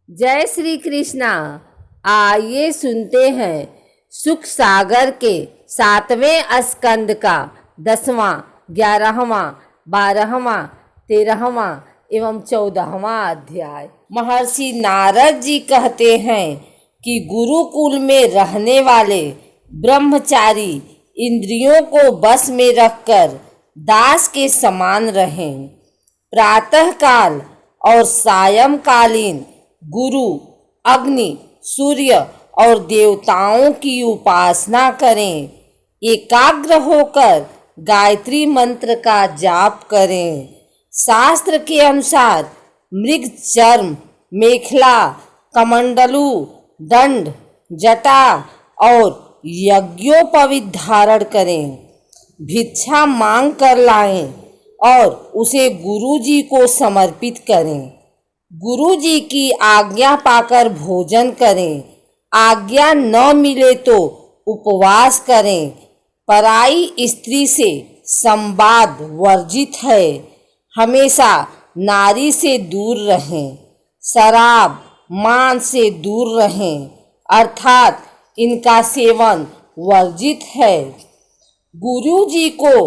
जय श्री कृष्णा। आइए सुनते हैं सुख सागर के 7वें स्कंद का 10वां, 11वां, 12वां, 13वां एवं 14वां अध्याय। महर्षि नारद जी कहते हैं कि गुरुकुल में रहने वाले ब्रह्मचारी इंद्रियों को बस में रखकर दास के समान रहें। प्रातःकाल और सायंकालीन गुरु, अग्नि, सूर्य और देवताओं की उपासना करें। एकाग्र होकर गायत्री मंत्र का जाप करें। शास्त्र के अनुसार मृग चर्म, मेखला, कमंडलू, दंड, जटा और यज्ञोपवीत धारण करें। भिक्षा मांग कर लाएं और उसे गुरु जी को समर्पित करें। गुरु जी की आज्ञा पाकर भोजन करें। आज्ञा न मिले तो उपवास करें। पराई स्त्री से संवाद वर्जित है। हमेशा नारी से दूर रहें। शराब, मांस से दूर रहें, अर्थात इनका सेवन वर्जित है। गुरु जी को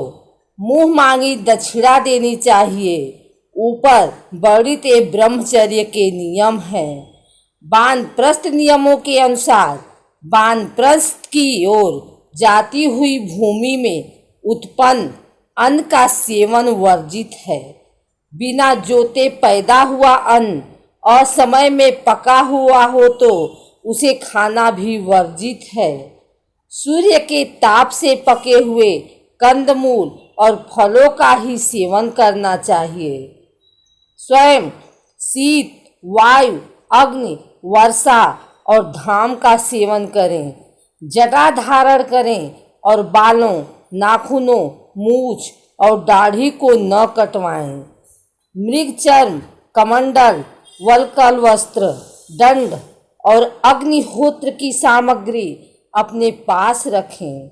मुंह मांगी दक्षिणा देनी चाहिए। ऊपर वर्णित ब्रह्मचर्य के नियम हैं। वानप्रस्थ नियमों के अनुसार वानप्रस्थ की ओर जाती हुई भूमि में उत्पन्न अन्न का सेवन वर्जित है। बिना जोते पैदा हुआ अन्न असमय में पका हुआ हो तो उसे खाना भी वर्जित है। सूर्य के ताप से पके हुए कंदमूल और फलों का ही सेवन करना चाहिए। स्वयं शीत, वायु, अग्नि, वर्षा और धाम का सेवन करें। जटा धारण करें और बालों, नाखूनों, मूछ और दाढ़ी को न कटवाएं। मृग चर्म, कमंडल, वल्कल वस्त्र, दंड और अग्निहोत्र की सामग्री अपने पास रखें।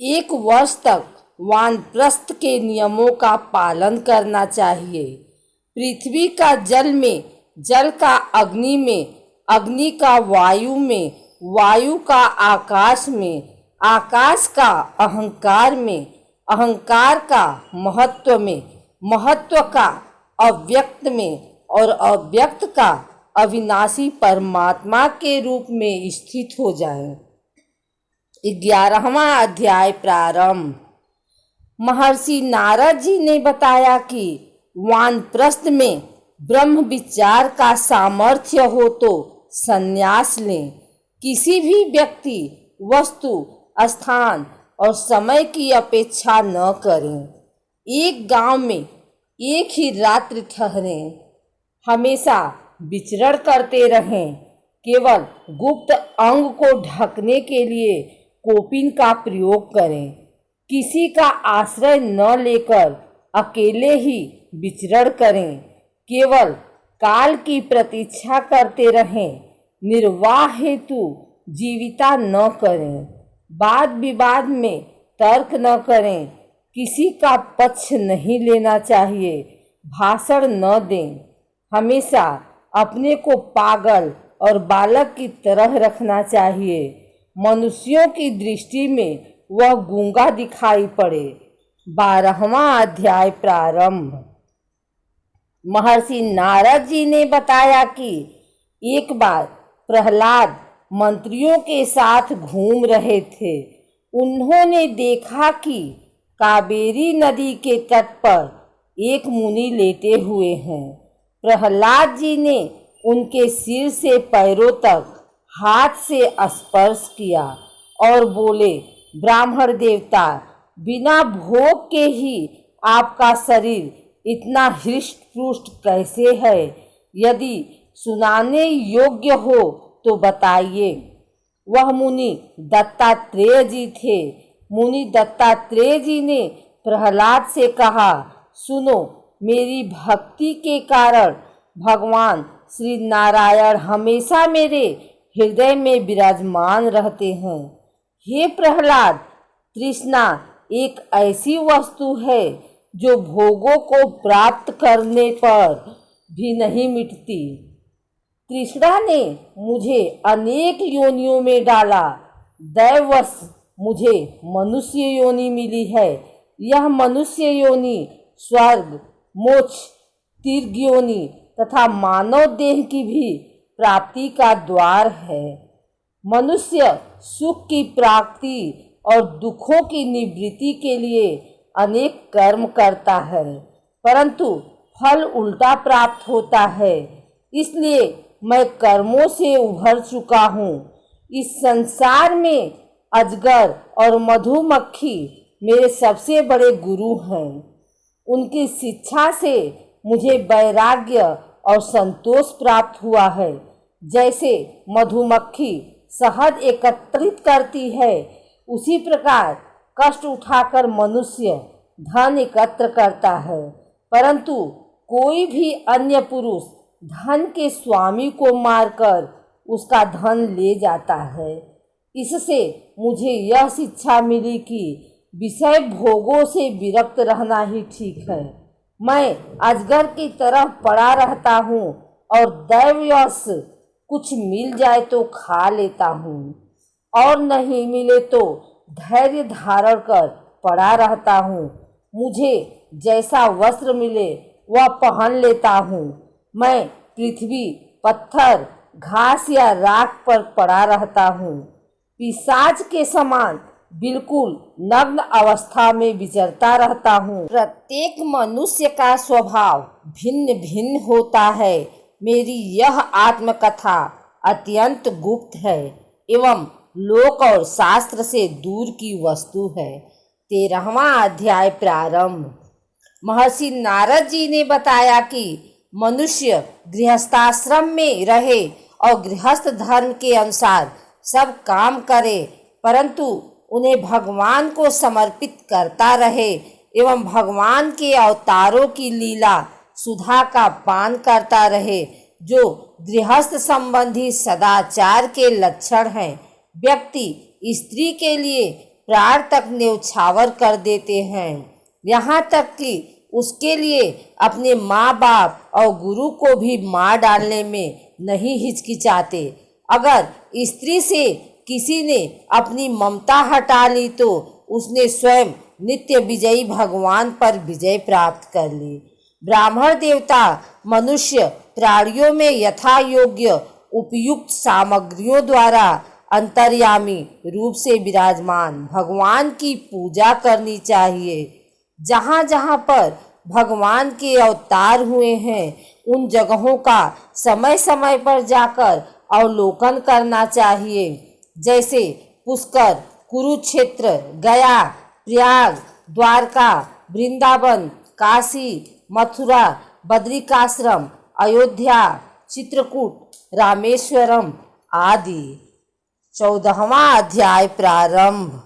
1 वर्ष तक वानप्रस्थ के नियमों का पालन करना चाहिए। पृथ्वी का जल में, जल का अग्नि में, अग्नि का वायु में, वायु का आकाश में, आकाश का अहंकार में, अहंकार का महत्व में, महत्व का अव्यक्त में और अव्यक्त का अविनाशी परमात्मा के रूप में स्थित हो जाए। 11वां अध्याय प्रारंभ। महर्षि नारद जी ने बताया कि वानप्रस्थ में ब्रह्म विचार का सामर्थ्य हो तो संन्यास लें। किसी भी व्यक्ति, वस्तु, स्थान और समय की अपेक्षा न करें। एक गांव में एक ही रात्रि ठहरें। हमेशा विचरण करते रहें। केवल गुप्त अंग को ढकने के लिए कोपिन का प्रयोग करें। किसी का आश्रय न लेकर अकेले ही विचरण करें। केवल काल की प्रतीक्षा करते रहें। निर्वाह हेतु जीविता न करें। वाद विवाद में तर्क न करें। किसी का पक्ष नहीं लेना चाहिए। भाषण न दें। हमेशा अपने को पागल और बालक की तरह रखना चाहिए। मनुष्यों की दृष्टि में वह गूंगा दिखाई पड़े। 12वां अध्याय प्रारंभ। महर्षि नारद जी ने बताया कि एक बार प्रहलाद मंत्रियों के साथ घूम रहे थे। उन्होंने देखा कि कावेरी नदी के तट पर एक मुनि लेटे हुए हैं। प्रहलाद जी ने उनके सिर से पैरों तक हाथ से स्पर्श किया और बोले, ब्राह्मण देवता, बिना भोग के ही आपका शरीर इतना हृष्ट पुष्ट कैसे है? यदि सुनाने योग्य हो तो बताइए। वह मुनि दत्तात्रेय जी थे। मुनि दत्तात्रेय जी ने प्रहलाद से कहा, सुनो, मेरी भक्ति के कारण भगवान श्री नारायण हमेशा मेरे हृदय में विराजमान रहते हैं। हे प्रहलाद, तृष्णा एक ऐसी वस्तु है जो भोगों को प्राप्त करने पर भी नहीं मिटती। तृष्णा ने मुझे अनेक योनियों में डाला। दैववश मुझे मनुष्य योनि मिली है। यह मनुष्य योनि स्वर्ग, मोक्ष, तीर्थ योनि तथा मानव देह की भी प्राप्ति का द्वार है। मनुष्य सुख की प्राप्ति और दुखों की निवृत्ति के लिए अनेक कर्म करता है, परंतु फल उल्टा प्राप्त होता है। इसलिए मैं कर्मों से उभर चुका हूँ। इस संसार में अजगर और मधुमक्खी मेरे सबसे बड़े गुरु हैं। उनकी शिक्षा से मुझे वैराग्य और संतोष प्राप्त हुआ है। जैसे मधुमक्खी शहद एकत्रित करती है, उसी प्रकार कष्ट उठाकर मनुष्य धन एकत्र करता है, परंतु कोई भी अन्य पुरुष धन के स्वामी को मारकर उसका धन ले जाता है। इससे मुझे यह शिक्षा मिली कि विषय भोगों से विरक्त रहना ही ठीक है। मैं अजगर की तरह पड़ा रहता हूँ और दैववश कुछ मिल जाए तो खा लेता हूँ, और नहीं मिले तो धैर्य धारण कर पड़ा रहता हूँ। मुझे जैसा वस्त्र मिले वह पहन लेता हूँ। मैं पृथ्वी, पत्थर, घास या राख पर पड़ा रहता हूँ। पिशाच के समान बिल्कुल नग्न अवस्था में विचरता रहता हूँ। प्रत्येक मनुष्य का स्वभाव भिन्न भिन्न होता है। मेरी यह आत्मकथा अत्यंत गुप्त है एवं लोक और शास्त्र से दूर की वस्तु है। 13वां अध्याय प्रारंभ। महर्षि नारद जी ने बताया कि मनुष्य गृहस्थाश्रम में रहे और गृहस्थ धर्म के अनुसार सब काम करे, परंतु उन्हें भगवान को समर्पित करता रहे एवं भगवान के अवतारों की लीला सुधा का पान करता रहे, जो गृहस्थ संबंधी सदाचार के लक्षण हैं। व्यक्ति स्त्री के लिए प्राण तक न्यौछावर कर देते हैं, यहाँ तक कि उसके लिए अपने माँ बाप और गुरु को भी मार डालने में नहीं हिचकिचाते। अगर स्त्री से किसी ने अपनी ममता हटा ली तो उसने स्वयं नित्य विजयी भगवान पर विजय प्राप्त कर ली। ब्राह्मण देवता मनुष्य प्राणियों में यथा योग्य उपयुक्त सामग्रियों द्वारा अंतर्यामी रूप से विराजमान भगवान की पूजा करनी चाहिए। जहाँ जहाँ पर भगवान के अवतार हुए हैं उन जगहों का समय समय पर जाकर अवलोकन करना चाहिए। जैसे पुष्कर, कुरुक्षेत्र, गया, प्रयाग, द्वारका, वृंदावन, काशी, मथुरा, बद्रिकाश्रम, अयोध्या, चित्रकूट, रामेश्वरम आदि। 14वां अध्याय प्रारंभ।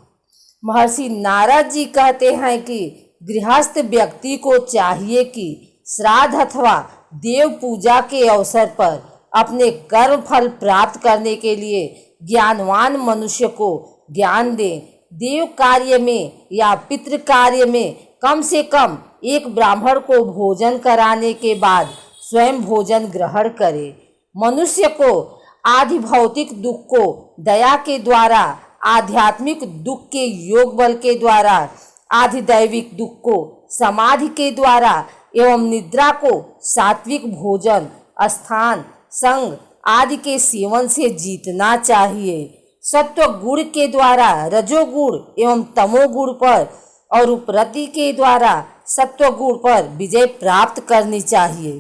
महर्षि नारद जी कहते हैं कि गृहस्थ व्यक्ति को चाहिए कि श्राद्ध अथवा देव पूजा के अवसर पर अपने कर्म फल प्राप्त करने के लिए ज्ञानवान मनुष्य को ज्ञान दे। देव कार्य में या पितृ कार्य में कम से कम एक ब्राह्मण को भोजन कराने के बाद स्वयं भोजन ग्रहण करे। मनुष्य को आधि भौतिक दुख को दया के द्वारा, आध्यात्मिक दुख के योग बल के द्वारा, आधि दैविक दुख को समाधि के द्वारा एवं निद्रा को सात्विक भोजन, स्थान, संग आदि के सेवन से जीतना चाहिए। सत्व गुण के द्वारा रजोगुण एवं तमोगुण पर और उपरति के द्वारा सत्व गुण पर विजय प्राप्त करनी चाहिए।